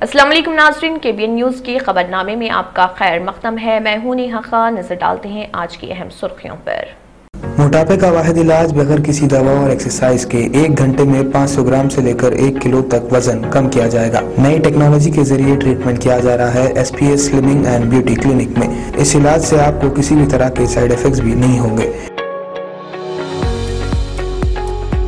अस्सलाम वालेकुम नाज़रीन, KBN न्यूज़ के खबरनामे में आपका खैर मक़दम है। मैं हूं नेहा खान। नजर डालते हैं आज की अहम सुर्खियों पर। मोटापे का वाहिद इलाज बगैर किसी दवा और एक्सरसाइज के 1 घंटे में 500 ग्राम से लेकर 1 किलो तक वजन कम किया जाएगा। नई टेक्नोलॉजी के जरिए ट्रीटमेंट किया जा रहा है SPS slimming and beauty clinic में। इस इलाज से आपको किसी भी तरह के साइड इफेक्ट्स भी नहीं होंगे।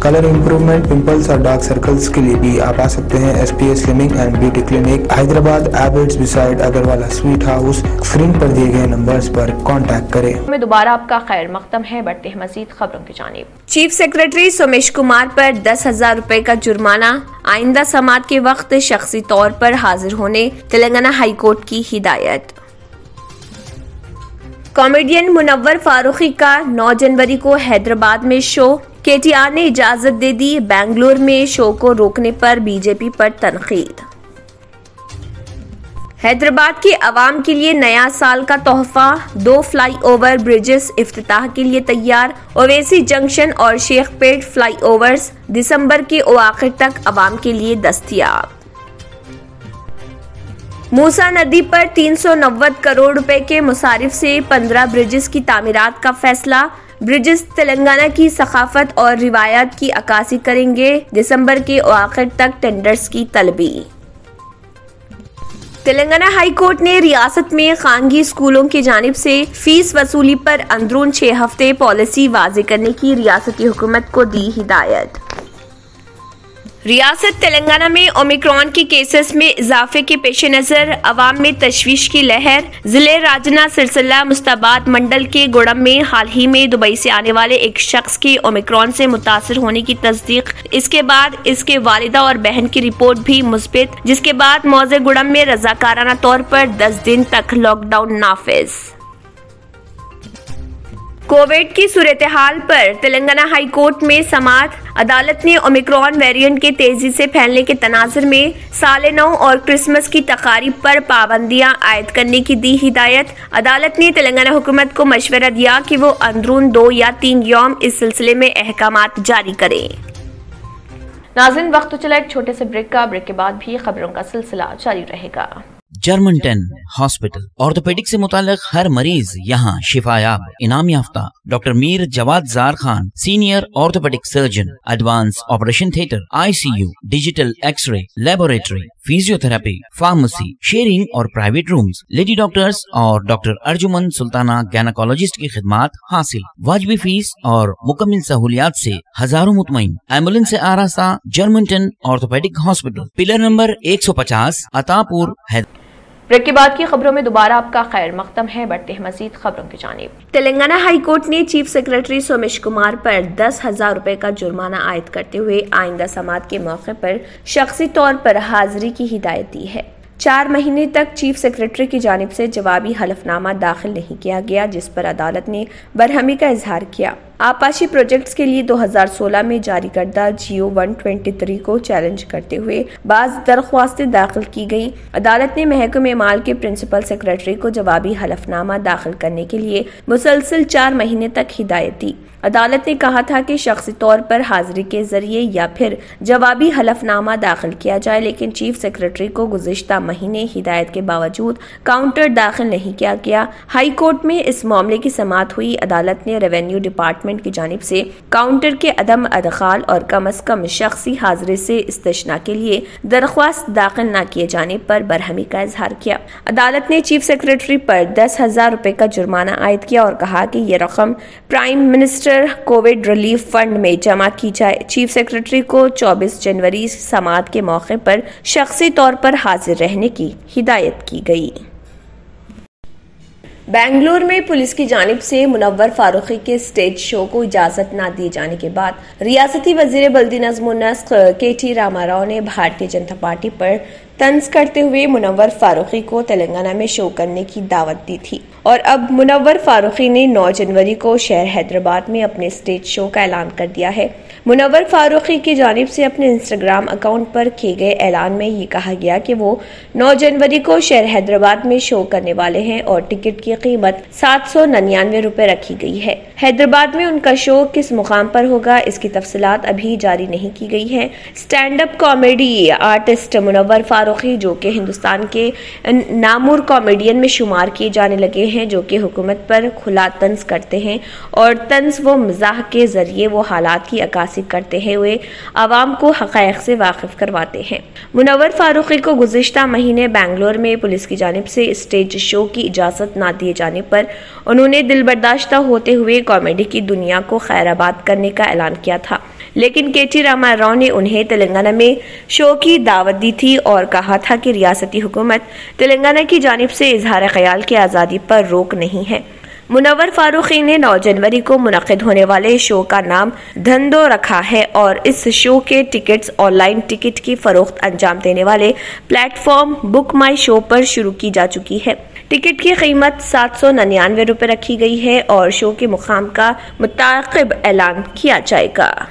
कलर इंप्रूवमेंट, पिंपल्स और डार्क सर्कल्स के लिए भी आप आ सकते हैं SPS slimming and beauty clinic, Hyderabad, एबर्ट्स beside Agarwala sweet house. Screen पर दिए गए नंबर्स पर कांटेक्ट करें। में दोबारा आपका खैर मक़दम है। बढ़ते हैं मजीद खबरों की जानिब। चीफ सेक्रेटरी सोमेश कुमार पर 10,000 रुपए का जुर्माना। आइंदा समात के वक्त शख्सी तौर पर हाजिर होने तेलंगाना हाई कोर्ट की हिदायत। कॉमेडियन मुनव्वर फारूकी का 9 जनवरी को हैदराबाद में शो। KTR ने इजाजत दे दी। बेंगलुरु में शो को रोकने पर BJP पर तनकीद। हैदराबाद के अवाम के लिए नया साल का तोहफा। 2 फ्लाईओवर ब्रिजेस इफ्तिताह के लिए तैयार। ओवैसी जंक्शन और शेखपेट फ्लाईओवर्स दिसंबर के आखिर तक अवाम के लिए दस्तयाब। मूसा नदी पर 390 करोड़ रुपए के मुसारिफ से 15 ब्रिजेस की तामीरात का फैसला। ब्रिजेस तेलंगाना की सकाफत और रिवायत की अक्कासी करेंगे। दिसंबर के आखिर तक टेंडर्स की तलबी। तेलंगाना हाई कोर्ट ने रियासत में खानगी स्कूलों की जानिब से फीस वसूली पर अंदरून 6 हफ्ते पॉलिसी वाज़े करने की रियासती हुकूमत को दी हिदायत। रियासत तेलंगाना में ओमिक्रॉन के केसेस में इजाफे के पेश नजर अवाम में तशवीश की लहर। जिले राजना सिलसिला मुस्ताबाद मंडल के गुड़म में हाल ही में दुबई से आने वाले एक शख्स की ओमिक्रॉन से मुतासर होने की तस्दीक। इसके बाद इसके वालिदा और बहन की रिपोर्ट भी मुस्बित, जिसके बाद मौजे गुड़म में रजाकाराना तौर पर 10 दिन तक लॉकडाउन नाफिज। कोविड की सूरत हाल पर तेलंगाना हाई कोर्ट में समात। अदालत ने ओमिक्रॉन वेरिएंट के तेजी से फैलने के तनाजुर में साल नौ और क्रिसमस की तकारीब पर पाबंदियां आयद करने की दी हिदायत। अदालत ने तेलंगाना हुकूमत को मशवरा दिया कि वो अंदरून 2 या 3 यौम इस सिलसिले में अहकामात जारी करें। नाज़रीन, वक्त तो चला एक छोटे से ब्रेक का। ब्रेक के बाद भी खबरों का सिलसिला जारी रहेगा। जर्मनटन हॉस्पिटल ऑर्थोपेडिक से मुताल्लिक हर मरीज यहाँ शिफायाब। इनाम याफ्ता doctor Mir Jawad Zar Khan, senior orthopaedic surgeon, advance operation theatre, ICU, digital x-ray, laboratory, physiotherapy, pharmacy, sharing और प्राइवेट रूम्स, लेडी डॉक्टर्स और डॉक्टर अर्जुमन सुल्ताना गायनेकोलॉजिस्ट की खिदमात हासिल। वाजिबी फीस और मुकम्मल सहूलियात से हजारों मुतमईन। एम्बुलेंस से आरास्ता Germanton orthopaedic hospital, pillar number 150, Attapur, Hyderabad. Break के बाद की खबरों में दोबारा आपका खैर मक़दम है। बढ़ते हैं मजीद खबरों की जानिब। तेलंगाना हाई कोर्ट ने चीफ सेक्रेटरी सोमेश कुमार पर 10,000 रुपए का जुर्माना आयद करते हुए आइंदा समात के मौके पर शख्सी तौर पर हाजिरी की हिदायत दी है। 4 महीने तक चीफ सेक्रेटरी की जानिब से जवाबी हलफनामा दाखिल नहीं किया गया, जिस पर अदालत ने बरहमी का इजहार किया। आपाशी प्रोजेक्ट्स के लिए 2016 में जारी करदा GO 123 को चैलेंज करते हुए बाज दरख्वास्तें दाखिल की गईं। अदालत ने महकमे माल के प्रिंसिपल सेक्रेटरी को जवाबी हलफनामा दाखिल करने के लिए मुसलसल 4 महीने तक हिदायत दी। अदालत ने कहा था कि शख्सी तौर पर हाजिरी के जरिए या फिर जवाबी हलफनामा दाखिल किया जाए, लेकिन चीफ सेक्रेटरी को गुज़िश्ता महीने हिदायत के बावजूद काउंटर दाखिल नहीं किया गया। हाई कोर्ट में इस मामले की समाअत हुई। अदालत ने रेवेन्यू डिपार्टमेंट की जानिब से काउंटर के अदम अदखाल और कम अज कम शख्सी हाजिरी से इस्तिस्ना के लिए दरख्वास्त दाखिल न किए जाने पर बरहमी का इजहार किया। अदालत ने चीफ सेक्रेटरी पर 10,000 रुपए का जुर्माना आयद किया और कहा कि ये रकम prime minister Covid relief fund में जमा की जाए। चीफ सेक्रेटरी को 24 जनवरी समात के मौके पर शख्सी तौर पर हाजिर रहने की हिदायत की गई। बेंगलुरु में पुलिस की जानिब से मुनव्वर फारूकी के स्टेज शो को इजाजत न दिए जाने के बाद रियासती वजीर बल्दी नज़्म नस्क KT रामाराव ने भारतीय जनता पार्टी पर तंज करते हुए मुनव्वर फारूकी को तेलंगाना में शो करने की दावत दी थी और अब मुनव्वर फारूकी ने 9 जनवरी को शहर हैदराबाद में अपने स्टेज शो का ऐलान कर दिया है। मुनव्वर फारूकी की जानिब से अपने इंस्टाग्राम अकाउंट पर किए गए ऐलान में ये कहा गया कि वो 9 जनवरी को शहर हैदराबाद में शो करने वाले हैं और टिकट की कीमत 799 रुपए रखी गई है। हैदराबाद में उनका शो किस मुकाम पर होगा, इसकी तफसीलात अभी जारी नहीं की गई है। Stand up comedy artist Munawar Faruqui Faruqui, जो कि हिंदुस्तान के नामुर कॉमेडियन में शुमार किए जाने लगे हैं, जो कि हुकूमत पर खुला तंज करते हैं और तंज व मजाक के जरिए वो हालात की अक्कासी करते हुए आवाम को हक़ाइक़ से वाकिफ करवाते हैं। मुनव्वर फारूकी को गुज़िश्ता महीने बेंगलोर में पुलिस की जानिब से स्टेज शो की इजाज़त न दिए जाने पर उन्होंने दिलबर्दाश्ता होते हुए कॉमेडी की दुनिया को खैराबाद करने का ऐलान किया था, लेकिन के.टी. रामा राव ने उन्हें तेलंगाना में शो की दावत दी थी और कहा था कि रियासती हुकूमत तेलंगाना की जानिब से इजहार ख्याल की आज़ादी पर रोक नहीं है। मुनव्वर फारूकी ने 9 जनवरी को मुनक़िद होने वाले शो का नाम धंधो रखा है और इस शो के टिकट्स ऑनलाइन टिकट की फरोख्त अंजाम देने वाले प्लेटफॉर्म बुक माई शो पर शुरू की जा चुकी है। टिकट की कीमत 799 रुपये रखी गई है और शो के मुकाम का मुताक़िब ऐलान किया जाएगा।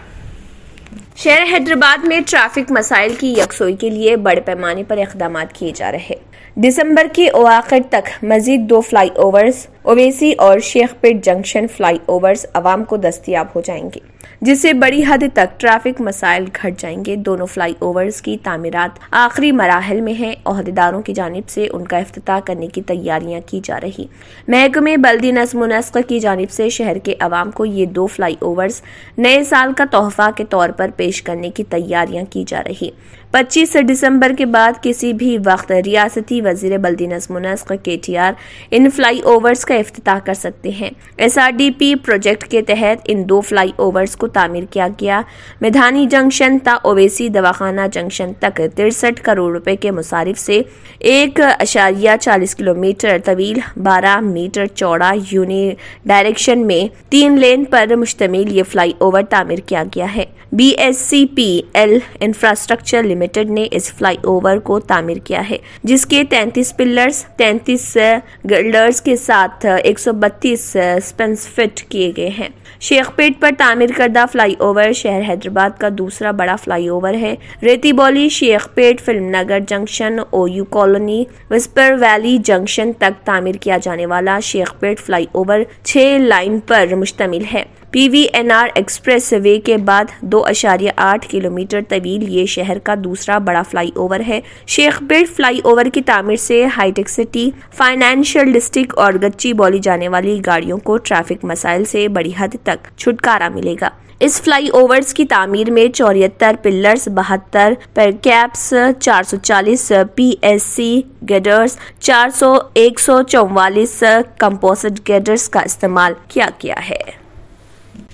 शहर हैदराबाद में ट्रैफिक मसाइल की यकसोई के लिए बड़े पैमाने पर इक़दाम किए जा रहे हैं। दिसंबर के आखिर तक मजीद 2 फ्लाईओवर्स ओवैसी और शेखपेट जंक्शन फ्लाईओवर्स आवाम को दस्तयाब हो जाएंगे, जिससे बड़ी हद तक ट्रैफिक मसाइल घट जाएंगे। दोनों फ्लाईओवर्स की तामीरात आखिरी मराहल में है। ओहदेदारों की जानिब से उनका इफ्तिताह करने की तैयारियां की जा रही। महकमे बल्दी नज़्म व नस्क की जानिब से शहर के अवाम को ये 2 फ्लाईओवर्स नए साल का तोहफा के तौर पर पेश करने की तैयारियां की जा रही। 25 दिसंबर के बाद किसी भी वक्त रियासती वजीर बल्दी नज़्म व नस्क KTR इन फ्लाईओवर्स का इफ्तिताह कर सकते हैं। SRDP प्रोजेक्ट के तहत इन 2 फ्लाईओवर्स को तामीर किया गया। मैदानी जंक्शन ता ओवैसी दवाखाना जंक्शन तक 63 करोड़ रुपए के मुसारिफ से 1.40 किलोमीटर तवील 12 मीटर चौड़ा यूनि डायरेक्शन में 3 लेन पर मुश्तमिल ये फ्लाईओवर तामीर किया गया है। BSCPL इंफ्रास्ट्रक्चर लिमिटेड ने इस फ्लाईओवर को तामीर किया है, जिसके 33 पिलर्स 33 गर्डर्स के साथ 132 स्पेंस फिट किए गए हैं। शेखपेट पर तामीर करदा फ्लाईओवर शहर हैदराबाद का दूसरा बड़ा फ्लाईओवर है। Rethibowli Shaikpet Filmnagar junction OU colony whisper valley junction तक तामीर किया जाने वाला शेखपेट फ्लाईओवर 6 लाइन पर मुश्तमिल है। PVNR एक्सप्रेस वे के बाद 2.8 किलोमीटर तवील ये शहर का दूसरा बड़ा फ्लाईओवर है। शेखपेट फ्लाईओवर की तामीर से हाईटेक सिटी, फाइनेंशियल डिस्ट्रिक्ट और गच्ची बौली जाने वाली गाड़ियों को ट्रैफिक मसाइल से बड़ी हद तक छुटकारा मिलेगा। इस फ्लाईओवर्स की तामीर में 74 पिलर्स, 72 पेरकैप्स, 440 PSC गेडर्स, 144 कंपोजिट गेडर्स का इस्तेमाल किया गया है।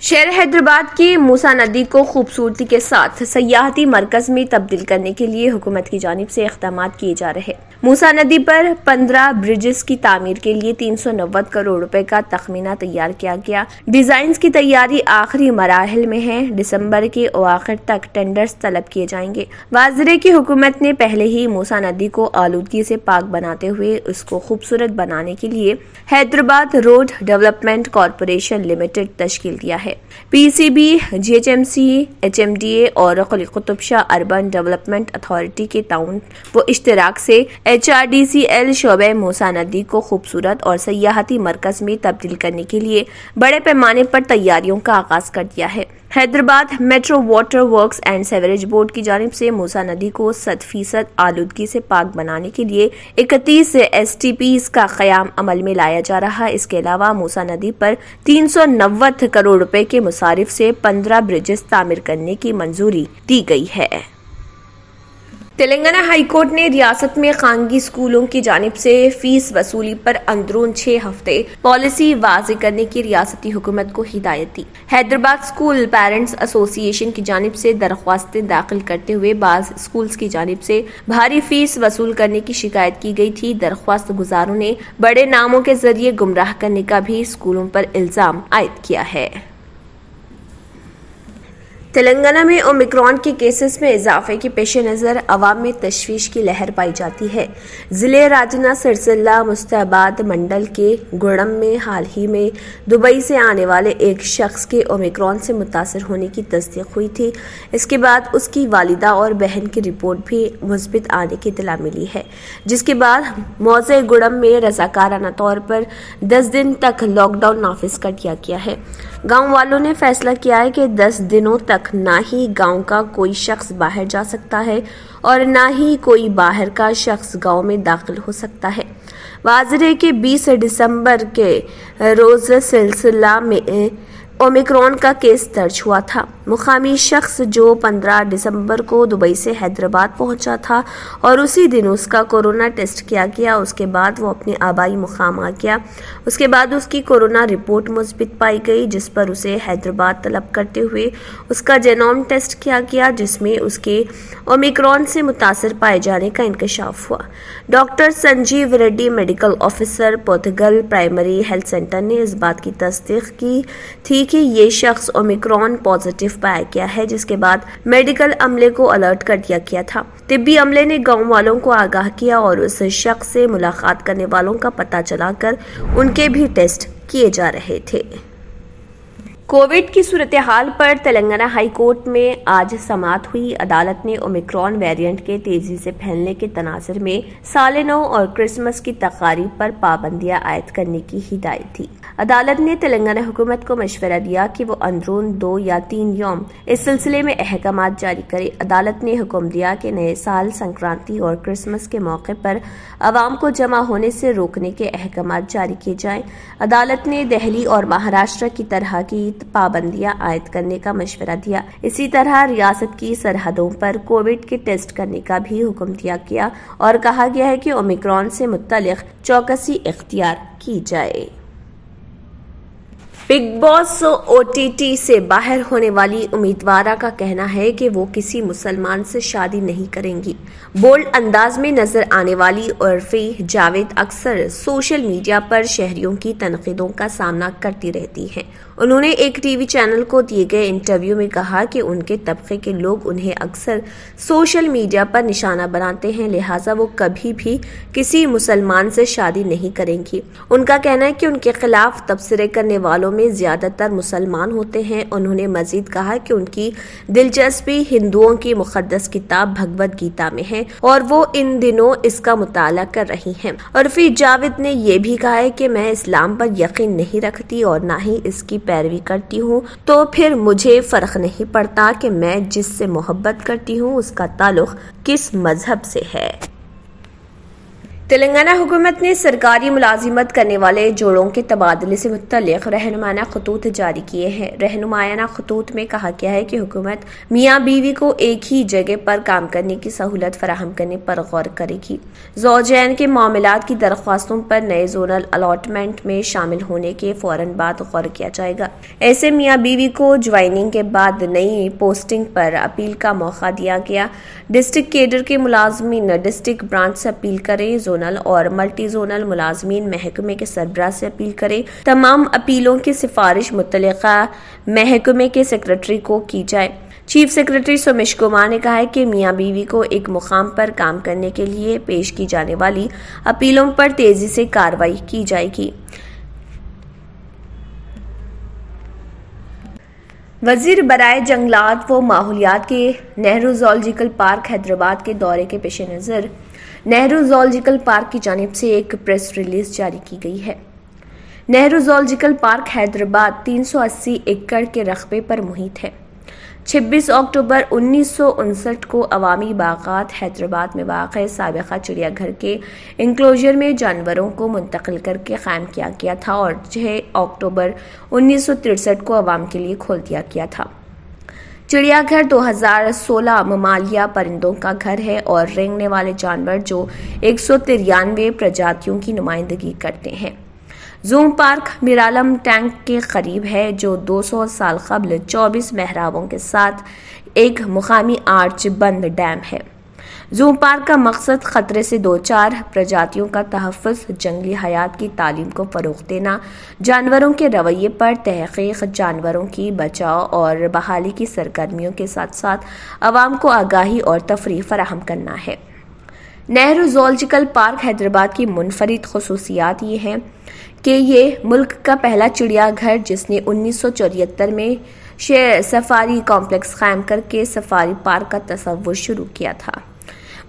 शहर हैदराबाद की मूसा नदी को खूबसूरती के साथ सयाहती मरकज में तब्दील करने के लिए हुकूमत की जानिब से इक़दाम किए जा रहे हैं। मूसा नदी पर 15 ब्रिजेस की तामीर के लिए 390 करोड़ रुपए का तखमीना तैयार किया गया। डिजाइन की तैयारी आखिरी मराहल में है। दिसंबर के आखिर तक टेंडर्स तलब किए जाएंगे। वाज़िर की हुकूमत ने पहले ही मूसा नदी को आलूदगी से पाक बनाते हुए उसको खूबसूरत बनाने के लिए Hyderabad road development corporation limited तश्कील दिया है। PCB, GHMC, HMDA और Qutub Shah urban development authority के ताउन व इश्तराक से HRDCL शोबे मूसा नदी को खूबसूरत और सयाहती मरकज में तब्दील करने के लिए बड़े पैमाने पर तैयारियों का आगाज कर दिया है। Hyderabad metro water works and sewerage board की जानिब से मूसा नदी को 100% आलूदगी से पाक बनाने के लिए 31 STPs का क़याम अमल में लाया जा रहा है। इसके अलावा मूसा नदी पर 390 करोड़ रुपए के मुसारिफ से 15 ब्रिजेस तामीर करने की मंजूरी दी गई है। तेलंगाना हाई कोर्ट ने रियासत में खानगी स्कूलों की जानिब से फीस वसूली पर अंदरून 6 हफ्ते पॉलिसी वाज़े करने की रियासती हुकूमत को हिदायत दी। हैदराबाद स्कूल पेरेंट्स एसोसिएशन की जानिब से दरख्वास्तें दाखिल करते हुए बाज़ स्कूल्स की जानिब से भारी फीस वसूल करने की शिकायत की गई थी। दरख्वास्त गुजारों ने बड़े नामों के जरिए गुमराह करने का भी स्कूलों पर इल्जाम आयद किया है। तेलंगाना में ओमिक्रॉन के केसेस में इजाफे के पेश नज़र अवाम में तशवीश की लहर पाई जाती है। जिले राजना सिरसिल्ला मुस्ताबाद मंडल के गुड़म में हाल ही में दुबई से आने वाले एक शख्स के ओमिक्रॉन से मुतासर होने की तस्दीक हुई थी। इसके बाद उसकी वालिदा और बहन की रिपोर्ट भी मुस्बित आने की इत्तला मिली है, जिसके बाद मौज़े गुड़म में रज़ाकाराना तौर पर 10 दिन तक लॉकडाउन नाफिज कर दिया गया है। गांव वालों ने फैसला किया है कि 10 दिनों तक ना ही गांव का कोई शख्स बाहर जा सकता है और ना ही कोई बाहर का शख्स गांव में दाखिल हो सकता है। वाज़ेह है कि 20 दिसंबर के रोज सिलसिला में ओमिक्रॉन का केस दर्ज हुआ था। मुकामी शख्स जो 15 दिसंबर को दुबई से हैदराबाद पहुंचा था और उसी दिन उसका कोरोना टेस्ट किया गया। उसके बाद वो अपने आबाई मुकाम आ गया। उसके बाद उसकी कोरोना रिपोर्ट मुस्बित पाई गई, जिस पर उसे हैदराबाद तलब करते हुए उसका जेनोम टेस्ट किया गया, जिसमें उसके ओमिक्रॉन से मुतासर पाए जाने का इंकशाफ हुआ। Doctor Sanjeev Reddy medical officer Pothgal primary health centre ने इस बात की तस्दीक की थी कि ये शख्स ओमिक्रॉन पॉजिटिव पाया गया है, जिसके बाद मेडिकल अमले को अलर्ट कर दिया गया था। तिब्बी अमले ने गांव वालों को आगाह किया और उस शख्स से मुलाकात करने वालों का पता चलाकर उनके भी टेस्ट किए जा रहे थे। कोविड की सूरत हाल पर तेलंगाना हाई कोर्ट में आज समाअत हुई। अदालत ने ओमिक्रॉन वेरिएंट के तेजी से फैलने के तनाज़ुर में साल नौ और क्रिसमस की तकारीब पर पाबंदियां आयद करने की हिदायत दी। अदालत ने तेलंगाना हुकूमत को मशवरा दिया कि वो अंदरून 2 या 3 यौम इस सिलसिले में अहकामात जारी करे। अदालत ने हुक्म दिया कि नए साल, संक्रांति और क्रिसमस के मौके पर आवाम को जमा होने से रोकने के अहकामात जारी किए जाएं। अदालत ने दिल्ली और महाराष्ट्र की तरह की पाबंदियां आयद करने का मशवरा दिया। इसी तरह रियासत की सरहदों पर कोविड के टेस्ट करने का भी हुक्म दिया गया और कहा गया है कि ओमिक्रॉन से मुत्तलिक चौकसी इख्तियार की जाए। बिग बॉस OTT से बाहर होने वाली उम्मीदवारा का कहना है कि वो किसी मुसलमान से शादी नहीं करेंगी। बोल्ड अंदाज में नजर आने वाली उर्फी जावेद अक्सर सोशल मीडिया पर शहरियों की तनकीदों का सामना करती रहती हैं। उन्होंने एक टीवी चैनल को दिए गए इंटरव्यू में कहा कि उनके तबके के लोग उन्हें अक्सर सोशल मीडिया पर निशाना बनाते हैं, लिहाजा वो कभी भी किसी मुसलमान से शादी नहीं करेंगी। उनका कहना है कि उनके खिलाफ तबसरे करने वालों में ज्यादातर मुसलमान होते हैं। उन्होंने मजीद कहा कि उनकी दिलचस्पी हिंदुओं की मुकद्दस किताब भगवद गीता में है और वो इन दिनों इसका मुताला कर रही हैं। उर्फी जावेद ने यह भी कहा है कि मैं इस्लाम पर यकीन नहीं रखती और ना ही इसकी पैरवी करती हूँ, तो फिर मुझे फर्क नहीं पड़ता कि मैं जिससे मोहब्बत करती हूँ उसका ताल्लुक किस मजहब से है। तेलंगाना हुकूमत ने सरकारी मुलाजिमत करने वाले जोड़ों के तबादले से मुत्तल्लिक़ रहनुमाना खतूत जारी किए हैं। रहनुमाना खतूत में कहा गया है कि हुकूमत मियाँ बीवी को एक ही जगह पर काम करने की सहूलत फराहम करने पर गौर करेगी। ज़ौजैन के मामलात की दरख्वास्तों पर नए जोनल अलॉटमेंट में शामिल होने के फौरन बाद गौर किया जाएगा। ऐसे मियाँ बीवी को ज्वाइनिंग के बाद नई पोस्टिंग पर अपील का मौका दिया गया। डिस्ट्रिक्ट केडर के मुलाजमीन डिस्ट्रिक्ट ब्रांच से अपील करें। जोनल और मल्टी जोनल मुलाजमीन महकमे के सरबराह से अपील करें। तमाम अपीलों की सिफारिश मुतल्लिका महकमे के सेक्रेटरी को की जाए। चीफ सेक्रेटरी सोमेश कुमार ने कहा है कि मियाँ बीवी को एक मुकाम पर काम करने के लिए पेश की जाने वाली अपीलों पर तेजी से कार्रवाई की जाएगी। वजीर बराए जंगलात व माहौलियात के नेहरू ज़ूलॉजिकल पार्क हैदराबाद के दौरे के पेश नज़र नेहरू ज़ूलॉजिकल पार्क की जानिब से एक प्रेस रिलीज जारी की गई है। नेहरू ज़ूलॉजिकल पार्क हैदराबाद 380 एकड़ के रकबे पर मुहित है। 26 अक्टूबर 1959 को अवामी बागात हैदराबाद में वाक़ साबिक़ा चिड़ियाघर के इंक्लोजर में जानवरों को मुंतकिल करके कायम किया गया था और 6 अक्टूबर 1963 को अवाम के लिए खोल दिया गया था। चिड़ियाघर 2016 ममालिया परिंदों का घर है और रेंगने वाले जानवर जो 193 प्रजातियों की नुमाइंदगी करते हैं। जूम पार्क मिरालम टैंक के करीब है जो 200 साल कबल 24 मेहराबों के साथ एक मुकामी आर्च बंद डैम है। जूम पार्क का मकसद खतरे से 2-4 प्रजातियों का तहफ़्फ़ुज़, जंगली हयात की तालीम को फ़रोग़ देना, जानवरों के रवैये पर तहक़ीक़, जानवरों की बचाव और बहाली की सरगर्मियों के साथ साथ आवाम को आगाही और तफरीह फराहम करना है। नेहरू ज़ूलॉजिकल पार्क हैदराबाद की मुनफरिद ख़ुसूसियात ये हैं कि ये मुल्क का पहला चिड़ियाघर जिसने 1974 में सफारी कॉम्प्लेक्स कायम करके सफारी पार्क का तसव्वुर शुरू किया था।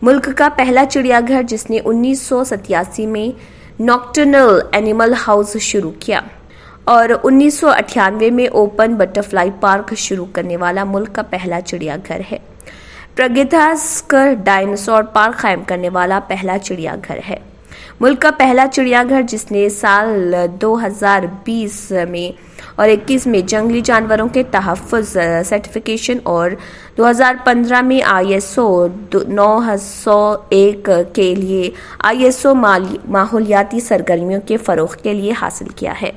मुल्क का पहला चिड़ियाघर जिसने 1987 में नॉक्टर्नल एनिमल हाउस शुरू किया और 1998 में ओपन बटरफ्लाई पार्क शुरू करने वाला मुल्क का पहला चिड़ियाघर है। प्रगिधास्कर डायनासोर पार्क कायम करने वाला पहला चिड़ियाघर है। मुल्क का पहला चिड़ियाघर जिसने साल 2020 में और 21 में जंगली जानवरों के तहफ़्फ़ुज़ सर्टिफिकेशन और 2015 में ISO 901 के लिए ISO माहौलियाती सरगर्मियों के फ़रोग़ के लिए हासिल किया है।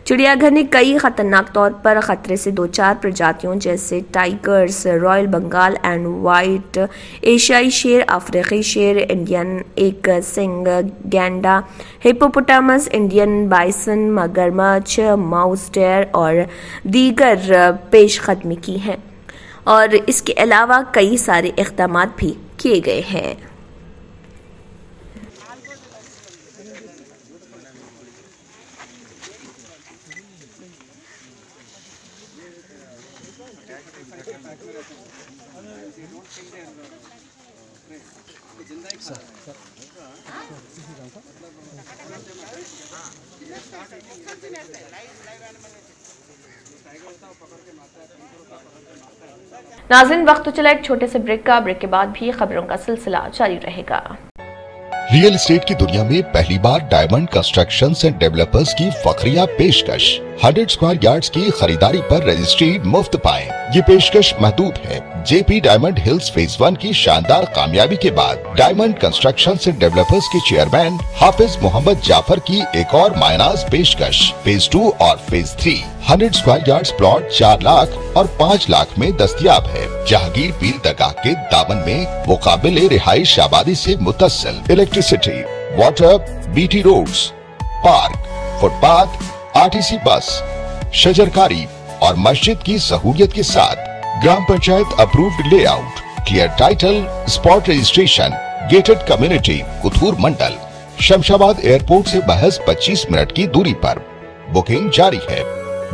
चिड़ियाघर ने कई खतरनाक तौर पर खतरे से दो चार प्रजातियों जैसे tigers, royal Bengal and white, एशियाई शेर, अफ्रीकी शेर, इंडियन एक सिंग गैंडा, हिप्पोपोटामस, इंडियन बाइसन, मगरमच्छ, माउस डेयर और दीगर पेशकदमी की हैं और इसके अलावा कई सारे इक़दाम भी किए गए हैं। नाज़रीन, वक्त तो चला एक छोटे से ब्रेक का। ब्रेक के बाद भी खबरों का सिलसिला जारी रहेगा। रियल एस्टेट की दुनिया में पहली बार डायमंड कंस्ट्रक्शंस एंड डेवलपर्स की फखरिया पेशकश। 100 स्क्वायर यार्ड्स की खरीदारी पर रजिस्ट्री मुफ्त पाएं। ये पेशकश महदूद है। JP डायमंड हिल्स फेज 1 की शानदार कामयाबी के बाद डायमंड कंस्ट्रक्शंस एंड डेवलपर्स के चेयरमैन हाफिज मोहम्मद जाफर की एक और मायनाज पेशकश। फेज 2 और phase 3 100 square yards plot 4 lakh और 5 लाख में दस्तयाब है। जहांगीर पीर दरगाह के दामन में मुकाबिले रिहाइश आबादी से मुतस्सिल electricity, water, BT roads, park, footpath, RTC bus, शजरकारी और मस्जिद की सहूलियत के साथ ग्राम panchayat approved layout, clear title, spot registration, gated community, Kuthur mandal, Shamshabad airport से महज 25 मिनट की दूरी पर। बुकिंग जारी है।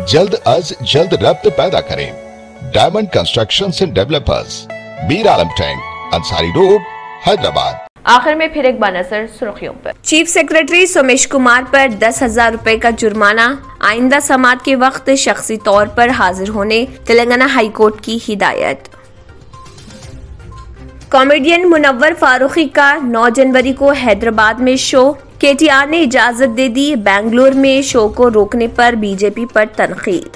जल्द अज जल्द रब्त पैदा करें। Diamond constructions and developers, Mir Alam tank, Ansari road, Hyderabad. आखिर में फिर एक बार नजर सुर्खियों पर। चीफ सेक्रेटरी सोमेश कुमार पर 10,000 रुपए का जुर्माना, आइंदा समात के वक्त शख्सी तौर पर हाजिर होने तेलंगाना हाई कोर्ट की हिदायत। कॉमेडियन मुनव्वर फारूकी का 9 जनवरी को हैदराबाद में शो, KTR ने इजाजत दे दी। बेंगलुरु में शो को रोकने पर BJP पर तनकीद।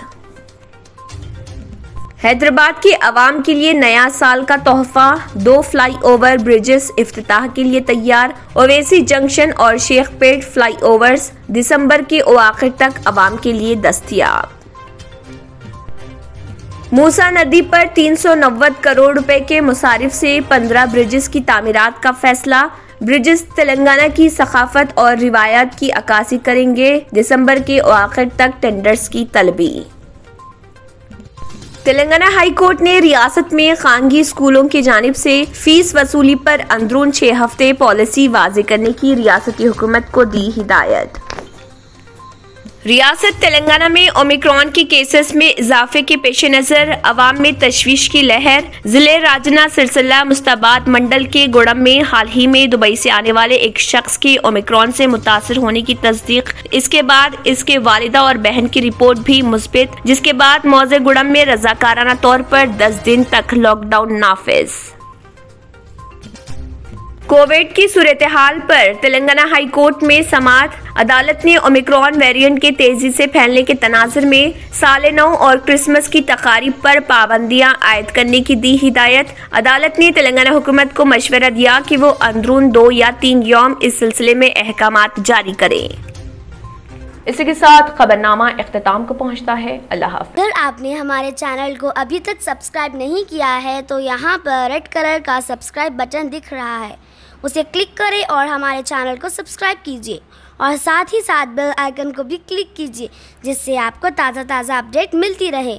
हैदराबाद के अवाम के लिए नया साल का तोहफा, 2 फ्लाईओवर ब्रिजेस इफ्तिताह के लिए तैयार। ओवैसी जंक्शन और शेखपेट फ्लाईओवर्स दिसंबर के आखिर तक अवाम के लिए दस्तयाब। मूसा नदी पर 390 करोड़ रुपए के मुसारिफ से 15 ब्रिजेस की तामीरात का फैसला। ब्रिजेस तेलंगाना की सकाफत और रिवायत की अक्कासी करेंगे। दिसंबर के आखिर तक टेंडर्स की तलबी। तेलंगाना हाई कोर्ट ने रियासत में खानगी स्कूलों की जानिब से फीस वसूली पर अंदरून 6 हफ्ते पॉलिसी वाज़े करने की रियासती हुकूमत को दी हिदायत। रियासत तेलंगाना में ओमिक्रॉन के केसेस में इजाफे के पेश नजर अवाम में तशवीश की लहर। जिले राजना सिलसिला मुस्ताबाद मंडल के गुड़म में हाल ही में दुबई से आने वाले एक शख्स के ओमिक्रॉन से मुतासिर होने की तस्दीक। इसके बाद इसके वालिदा और बहन की रिपोर्ट भी मुस्बित, जिसके बाद मौजे गुड़म में रजाकाराना तौर पर 10 दिन तक लॉकडाउन नाफिज। कोविड की सूरत हाल पर तेलंगाना हाई कोर्ट में समाअत। अदालत ने ओमिक्रॉन वेरिएंट के तेजी से फैलने के तनाजुर में साल नौ और क्रिसमस की तकारीब पर पाबंदियां आयद करने की दी हिदायत। अदालत ने तेलंगाना हुकूमत को मशवरा दिया कि वो अंदरून 2 या 3 यौम इस सिलसिले में अहकामात जारी करें। इसी के साथ खबरनामा इख्तिताम को पहुंचता है। अल्लाह हाफ़िज़। अगर आपने हमारे चैनल को अभी तक सब्सक्राइब नहीं किया है तो यहाँ पर रेड कलर का सब्सक्राइब बटन दिख रहा है, उसे क्लिक करें और हमारे चैनल को सब्सक्राइब कीजिए और साथ ही साथ बेल आइकन को भी क्लिक कीजिए, जिससे आपको ताज़ा अपडेट मिलती रहे।